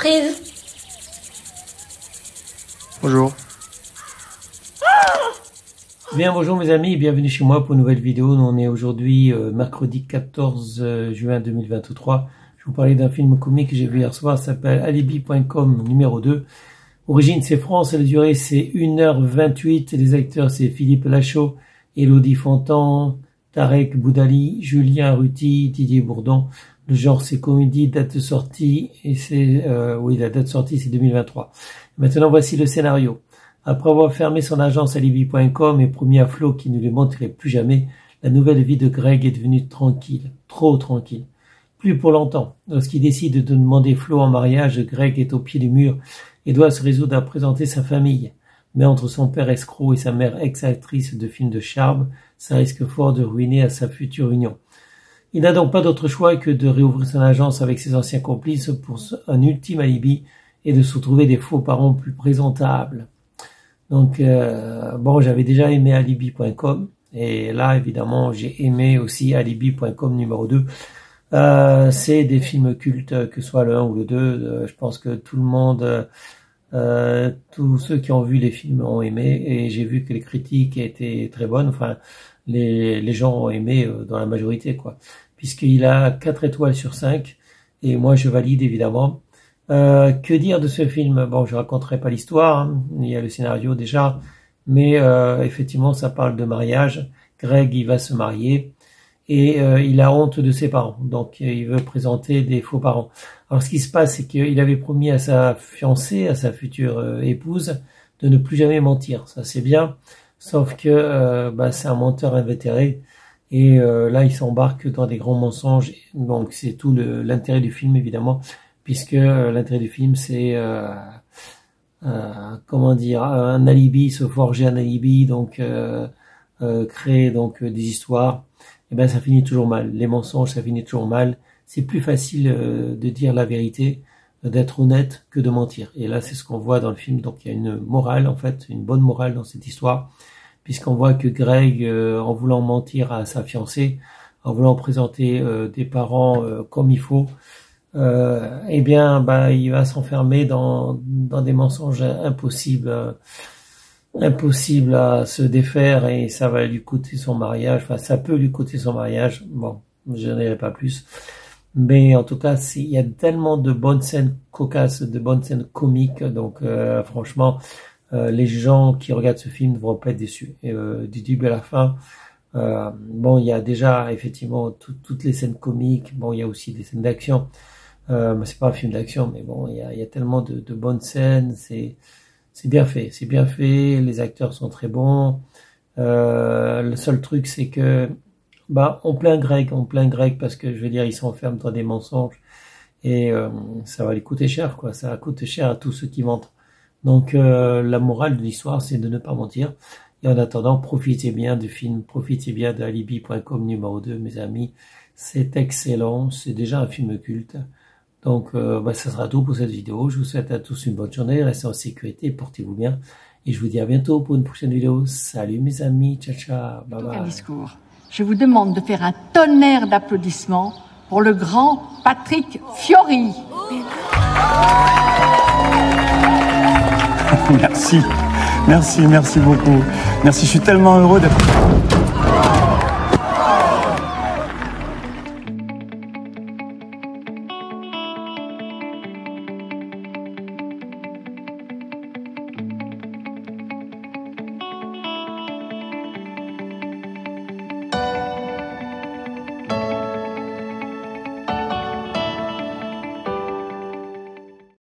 surprise. Bonjour. Bien, bonjour mes amis, bienvenue chez moi pour une nouvelle vidéo. Nous, on est aujourd'hui mercredi 14 juin 2023. Je vais vous parler d'un film comique que j'ai vu hier soir, ça s'appelle Alibi.com numéro 2. Origine c'est France, la durée c'est 1h28. Les acteurs c'est Philippe Lachaud, Élodie Fontan, Tarek Boudali, Julien Ruti, Didier Bourdon. Le genre c'est comédie, date de sortie, et c'est la date de sortie c'est 2023. Maintenant voici le scénario. Après avoir fermé son agence Alibi.com et promis à Flo qu'il ne lui mentirait plus jamais, la nouvelle vie de Greg est devenue tranquille, trop tranquille. Plus pour longtemps. Lorsqu'il décide de demander Flo en mariage, Greg est au pied du mur et doit se résoudre à présenter sa famille. Mais entre son père escroc et sa mère ex-actrice de films de charme, ça risque fort de ruiner à sa future union. Il n'a donc pas d'autre choix que de réouvrir son agence avec ses anciens complices pour un ultime alibi et de se retrouver des faux parents plus présentables. Donc, j'avais déjà aimé Alibi.com et là, évidemment, j'ai aimé aussi Alibi.com numéro 2. C'est des films cultes, que ce soit le 1 ou le 2. Je pense que tout le monde, tous ceux qui ont vu les films ont aimé et j'ai vu que les critiques étaient très bonnes. Enfin, les gens ont aimé dans la majorité, quoi. Puisqu'il a 4 étoiles sur 5 et moi, je valide évidemment. Que dire de ce film? Bon, je raconterai pas l'histoire, hein. Il y a le scénario déjà, mais effectivement, ça parle de mariage. Greg, il va se marier et il a honte de ses parents, donc il veut présenter des faux parents. Alors, ce qui se passe, c'est qu'il avait promis à sa fiancée, à sa future épouse, de ne plus jamais mentir. Ça, c'est bien, sauf que c'est un menteur invétéré et là, il s'embarque dans des grands mensonges. Donc, c'est tout l'intérêt du film, évidemment. Puisque l'intérêt du film, c'est un alibi, se forger un alibi, donc créer donc des histoires. Et ben ça finit toujours mal. Les mensonges, ça finit toujours mal. C'est plus facile de dire la vérité, d'être honnête, que de mentir. Et là, c'est ce qu'on voit dans le film. Donc il y a une morale, en fait, une bonne morale dans cette histoire, puisqu'on voit que Greg, en voulant mentir à sa fiancée, en voulant présenter des parents comme il faut, il va s'enfermer dans des mensonges impossibles à se défaire et ça va lui coûter son mariage. Enfin, ça peut lui coûter son mariage. Bon, je n'en dirai pas plus. Mais en tout cas, il y a tellement de bonnes scènes cocasses, de bonnes scènes comiques. Donc, franchement, les gens qui regardent ce film ne vont pas être déçus. Et, du début à la fin, il y a déjà effectivement toutes les scènes comiques. Bon, il y a aussi des scènes d'action. C'est pas un film d'action, mais bon, il y a tellement de bonnes scènes, c'est bien fait, les acteurs sont très bons. Le seul truc, c'est que, on plaint Greg parce que, je veux dire, il s'enferme dans des mensonges et ça va lui coûter cher, quoi. Ça coûte cher à tous ceux qui mentent. Donc, la morale de l'histoire, c'est de ne pas mentir. Et en attendant, profitez bien du film, profitez bien de Alibi.com numéro 2, mes amis. C'est excellent, c'est déjà un film culte. Donc, ça sera tout pour cette vidéo. Je vous souhaite à tous une bonne journée. Restez en sécurité, portez-vous bien. Et je vous dis à bientôt pour une prochaine vidéo. Salut mes amis, ciao ciao, bye bye. Un discours. Je vous demande de faire un tonnerre d'applaudissements pour le grand Patrick Fiori. Merci beaucoup. Merci, je suis tellement heureux d'être...